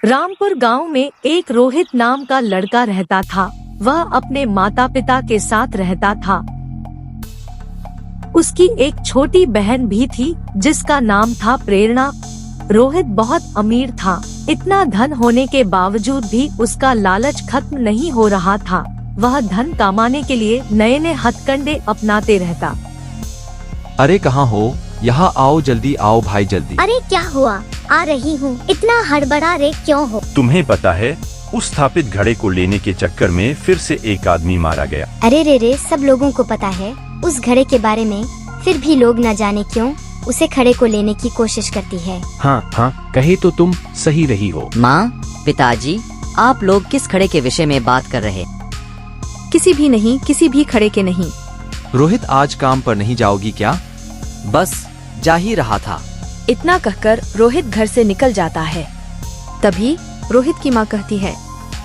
रामपुर गांव में एक रोहित नाम का लड़का रहता था। वह अपने माता पिता के साथ रहता था। उसकी एक छोटी बहन भी थी जिसका नाम था प्रेरणा। रोहित बहुत अमीर था। इतना धन होने के बावजूद भी उसका लालच खत्म नहीं हो रहा था। वह धन कमाने के लिए नए नए हथकंडे अपनाते रहता। अरे कहाँ हो? यहाँ आओ, जल्दी आओ भाई जल्दी। अरे क्या हुआ? आ रही हूँ। इतना हड़बड़ा रे क्यों हो? तुम्हें पता है उस स्थापित घड़े को लेने के चक्कर में फिर से एक आदमी मारा गया। अरे रे सब लोगों को पता है उस घड़े के बारे में, फिर भी लोग न जाने क्यों उसे घड़े को लेने की कोशिश करती है। हाँ, कहे तो तुम सही रही हो। माँ, पिताजी, आप लोग किस खड़े के विषय में बात कर रहे? किसी भी नहीं, किसी भी खड़े के नहीं। रोहित, आज काम पर नहीं जाओगी क्या? बस जा ही रहा था। इतना कहकर रोहित घर से निकल जाता है। तभी रोहित की माँ कहती है,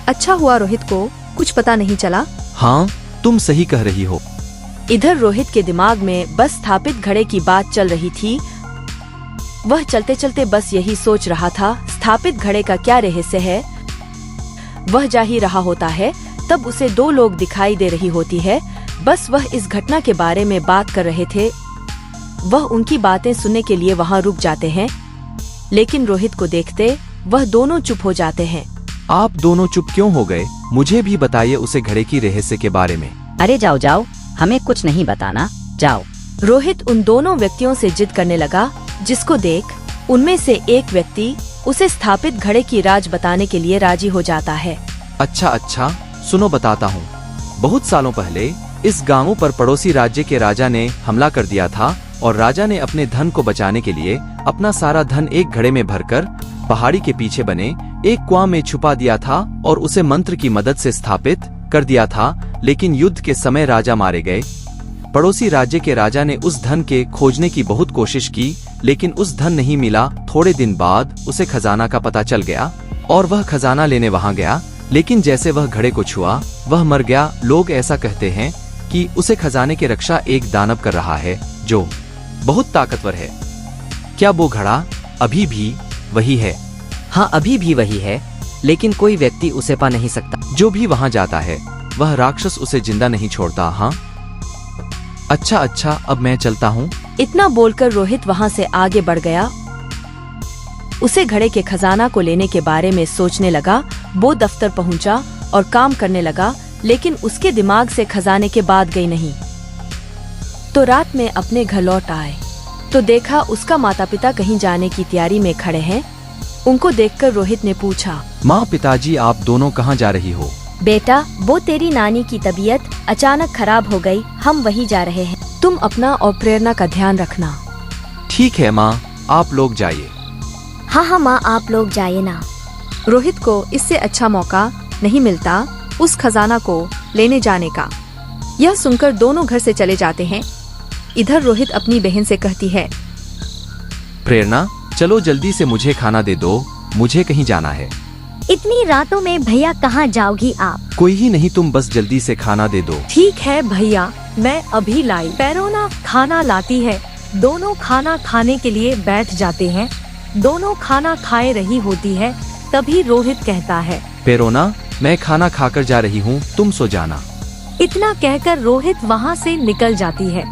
अच्छा हुआ रोहित को कुछ पता नहीं चला। हाँ, तुम सही कह रही हो। इधर रोहित के दिमाग में बस स्थापित घड़े की बात चल रही थी। वह चलते चलते बस यही सोच रहा था, स्थापित घड़े का क्या रहस्य है। वह जा ही रहा होता है, तब उसे दो लोग दिखाई दे रही होती है। बस वह इस घटना के बारे में बात कर रहे थे। वह उनकी बातें सुनने के लिए वहाँ रुक जाते हैं, लेकिन रोहित को देखते वह दोनों चुप हो जाते हैं। आप दोनों चुप क्यों हो गए? मुझे भी बताइए उसे घड़े की रहस्य के बारे में। अरे जाओ जाओ, हमें कुछ नहीं बताना, जाओ। रोहित उन दोनों व्यक्तियों से जिद करने लगा, जिसको देख उनमें से एक व्यक्ति उसे स्थापित घड़े की राज बताने के लिए राजी हो जाता है। अच्छा, सुनो बताता हूँ। बहुत सालों पहले इस गांव पर पड़ोसी राज्य के राजा ने हमला कर दिया था और राजा ने अपने धन को बचाने के लिए अपना सारा धन एक घड़े में भरकर पहाड़ी के पीछे बने एक कुआं में छुपा दिया था और उसे मंत्र की मदद से स्थापित कर दिया था। लेकिन युद्ध के समय राजा मारे गए। पड़ोसी राज्य के राजा ने उस धन के खोजने की बहुत कोशिश की, लेकिन उस धन नहीं मिला। थोड़े दिन बाद उसे खजाना का पता चल गया और वह खजाना लेने वहां गया, लेकिन जैसे वह घड़े को छुआ वह मर गया। लोग ऐसा कहते हैं कि उसे खजाने की रक्षा एक दानव कर रहा है जो बहुत ताकतवर है। क्या वो घड़ा अभी भी वही है? हाँ, अभी भी वही है, लेकिन कोई व्यक्ति उसे पा नहीं सकता। जो भी वहाँ जाता है वह राक्षस उसे जिंदा नहीं छोड़ता। हाँ, अच्छा, अब मैं चलता हूँ। इतना बोलकर रोहित वहाँ से आगे बढ़ गया। उसे घड़े के खजाना को लेने के बारे में सोचने लगा। वो दफ्तर पहुँचा और काम करने लगा, लेकिन उसके दिमाग से खजाने के बात गई नहीं। तो रात में अपने घर लौट आए तो देखा उसका माता पिता कहीं जाने की तैयारी में खड़े हैं। उनको देखकर रोहित ने पूछा, माँ, पिताजी, आप दोनों कहाँ जा रही हो? बेटा, वो तेरी नानी की तबीयत अचानक खराब हो गई, हम वही जा रहे हैं। तुम अपना और प्रेरणा का ध्यान रखना। ठीक है माँ, आप लोग जाइए। हाँ माँ, आप लोग जाइए ना। रोहित को इससे अच्छा मौका नहीं मिलता उस खजाना को लेने जाने का। यह सुनकर दोनों घर से चले जाते हैं। इधर रोहित अपनी बहन से कहती है, प्रेरणा, चलो जल्दी से मुझे खाना दे दो, मुझे कहीं जाना है। इतनी रातों में भैया कहाँ जाओगी आप? कोई ही नहीं, तुम बस जल्दी से खाना दे दो। ठीक है भैया, मैं अभी लाई। प्रेरणा खाना लाती है। दोनों खाना खाने के लिए बैठ जाते हैं। दोनों खाना खाए रही होती है, तभी रोहित कहता है, प्रेरणा, मैं खाना खाकर जा रही हूँ, तुम सो जाना। इतना कहकर रोहित वहाँ से निकल जाती है।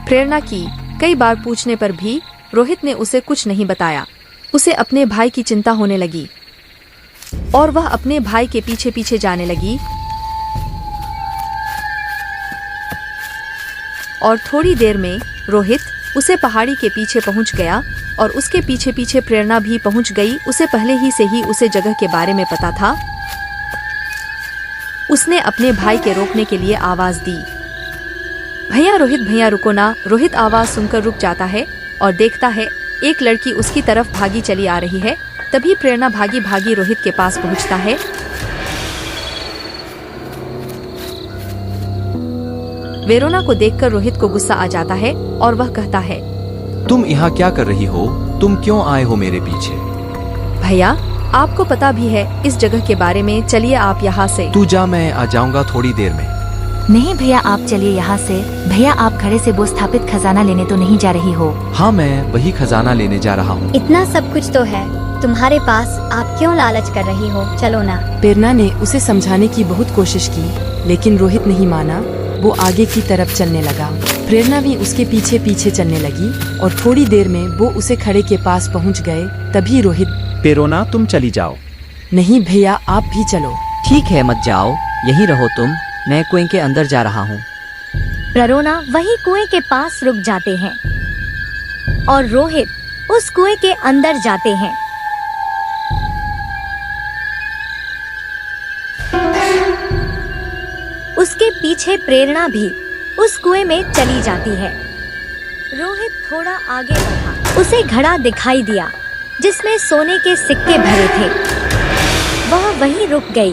प्रेरणा की कई बार पूछने पर भी रोहित ने उसे कुछ नहीं बताया। उसे अपने भाई की चिंता होने लगी और वह अपने भाई के पीछे पीछे जाने लगी। और थोड़ी देर में रोहित उसे पहाड़ी के पीछे पहुंच गया और उसके पीछे पीछे प्रेरणा भी पहुंच गई। उसे पहले ही से ही उसे जगह के बारे में पता था। उसने अपने भाई के रोकने के लिए आवाज दी, भैया रोहित, भैया रुको ना। रोहित आवाज सुनकर रुक जाता है और देखता है एक लड़की उसकी तरफ भागी चली आ रही है। तभी प्रेरणा भागी भागी रोहित के पास पहुंचता है। वेरोना को देखकर रोहित को गुस्सा आ जाता है और वह कहता है, तुम यहाँ क्या कर रही हो? तुम क्यों आए हो मेरे पीछे? भैया, आपको पता भी है इस जगह के बारे में, चलिए आप यहाँ से। तू जा, मैं आ जाऊंगा थोड़ी देर में। नहीं भैया, आप चलिए यहाँ से। भैया, आप घड़े से वो स्थापित खजाना लेने तो नहीं जा रही हो? हाँ, मैं वही खजाना लेने जा रहा हूँ। इतना सब कुछ तो है, तुम्हारे पास, आप क्यों लालच कर रही हो? चलो ना। प्रेरणा ने उसे समझाने की बहुत कोशिश की, लेकिन रोहित नहीं माना। वो आगे की तरफ चलने लगा। प्रेरणा भी उसके पीछे पीछे चलने लगी और थोड़ी देर में वो उसे खड़े के पास पहुंच गए। तभी रोहित, प्रेरणा तुम चली जाओ। नहीं भैया, आप भी चलो। ठीक है, मत जाओ, यहीं रहो तुम, मैं कुएं के अंदर जा रहा हूँ। प्रेरणा वही कुएं के पास रुक जाते हैं और रोहित उस कुएं के अंदर जाते हैं। उसके पीछे प्रेरणा भी उस कुएं में चली जाती है। रोहित थोड़ा आगे बढ़ा, उसे घड़ा दिखाई दिया जिसमें सोने के सिक्के भरे थे। वह वहीं रुक गई।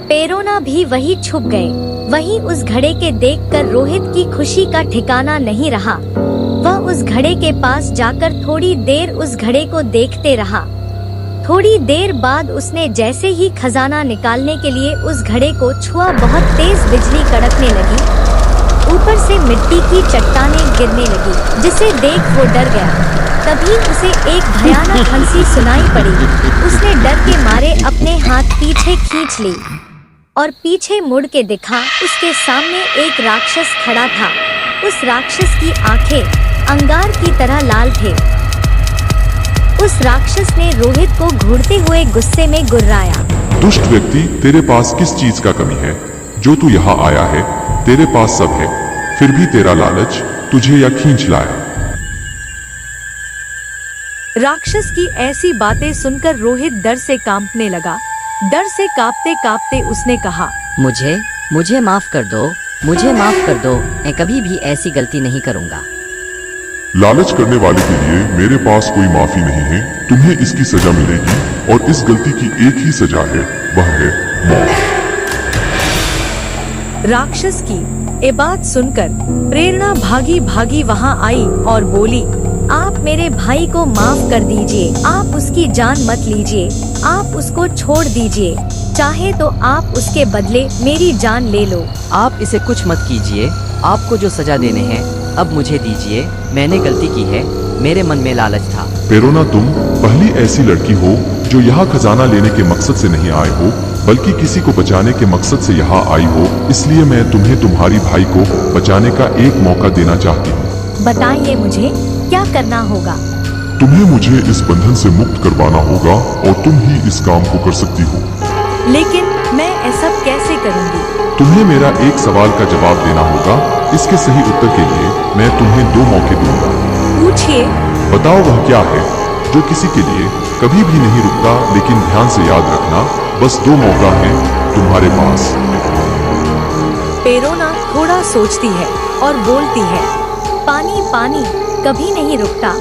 प्रेरणा भी वहीं छुप गए। वहीं उस घड़े के देखकर रोहित की खुशी का ठिकाना नहीं रहा। वह उस घड़े के पास जाकर थोड़ी देर उस घड़े को देखते रहा। थोड़ी देर बाद उसने जैसे ही खजाना निकालने के लिए उस घड़े को छुआ, बहुत तेज बिजली कड़कने लगी। ऊपर से मिट्टी की चट्टानें गिरने लगी, जिसे देख वो डर गया। तभी उसे एक भयानक हंसी सुनाई पड़ी। उसने डर के मारे अपने हाथ पीछे खींच ली और पीछे मुड़ के देखा। उसके सामने एक राक्षस खड़ा था। उस राक्षस की आंखें अंगार की तरह लाल थे। उस राक्षस ने रोहित को घूरते हुए गुस्से में गुर्राया। दुष्ट व्यक्ति, तेरे पास किस चीज का कमी है जो तू यहाँ आया है? तेरे पास सब है, फिर भी तेरा लालच तुझे यहाँ खींच लाया। राक्षस की ऐसी बातें सुनकर रोहित डर से कांपने लगा। डर से कांपते कांपते उसने कहा, मुझे माफ कर दो, मुझे माफ कर दो, मैं कभी भी ऐसी गलती नहीं करूँगा। लालच करने वाले के लिए मेरे पास कोई माफी नहीं है। तुम्हें इसकी सजा मिलेगी और इस गलती की एक ही सजा है, वह है मौत। राक्षस की ये बात सुनकर प्रेरणा भागी भागी वहां आई और बोली, आप मेरे भाई को माफ कर दीजिए। आप उसकी जान मत लीजिए। आप उसको छोड़ दीजिए। चाहे तो आप उसके बदले मेरी जान ले लो। आप इसे कुछ मत कीजिए। आपको जो सजा देने हैं अब मुझे दीजिए। मैंने गलती की है, मेरे मन में लालच था। प्रेरणा, तुम पहली ऐसी लड़की हो जो यहाँ खजाना लेने के मकसद से नहीं आए हो, बल्कि किसी को बचाने के मकसद से यहाँ आई हो। इसलिए मैं तुम्हें तुम्हारी भाई को बचाने का एक मौका देना चाहती हूँ। बताइए मुझे क्या करना होगा? तुम्हें मुझे इस बंधन से मुक्त करवाना होगा और तुम ही इस काम को कर सकती हो। लेकिन मैं ऐसा कैसे करूँगी? तुम्हें मेरा एक सवाल का जवाब देना होगा। इसके सही उत्तर के लिए मैं तुम्हें 2 मौके दूंगा। पूछिए। बताओ वह क्या है जो किसी के लिए कभी भी नहीं रुकता, लेकिन ध्यान से याद रखना, बस 2 मौका है तुम्हारे पास। प्रेरणा थोड़ा सोचती है और बोलती है, पानी पानी कभी नहीं रुकता।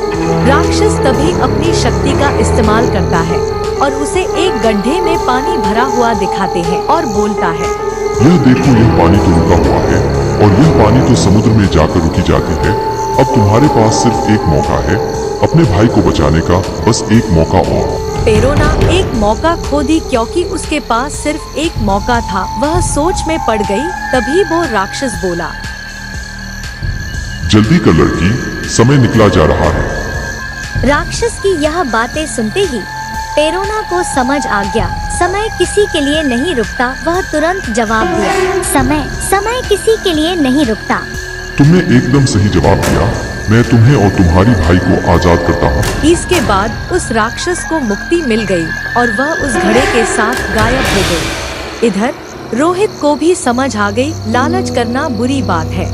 राक्षस तभी अपनी शक्ति का इस्तेमाल करता है और उसे एक गड्ढे में पानी भरा हुआ दिखाते हैं और बोलता है, यह देखो, यह पानी तो रुका हुआ है और यह पानी तो समुद्र में जाकर रुकी जाती है। अब तुम्हारे पास सिर्फ एक मौका है अपने भाई को बचाने का, बस एक मौका और। प्रेरणा एक मौका खो दी क्योंकि उसके पास सिर्फ एक मौका था। वह सोच में पड़ गई। तभी वो राक्षस बोला, जल्दी कर लड़की, समय निकला जा रहा है। राक्षस की यह बातें सुनते ही प्रेरणा को समझ आ गया, समय किसी के लिए नहीं रुकता। वह तुरंत जवाब दिया, समय किसी के लिए नहीं रुकता। तुमने एकदम सही जवाब दिया। मैं तुम्हें और तुम्हारी भाई को आजाद करता हूँ। इसके बाद उस राक्षस को मुक्ति मिल गई और वह उस घड़े के साथ गायब हो गई। इधर रोहित को भी समझ आ गई लालच करना बुरी बात है।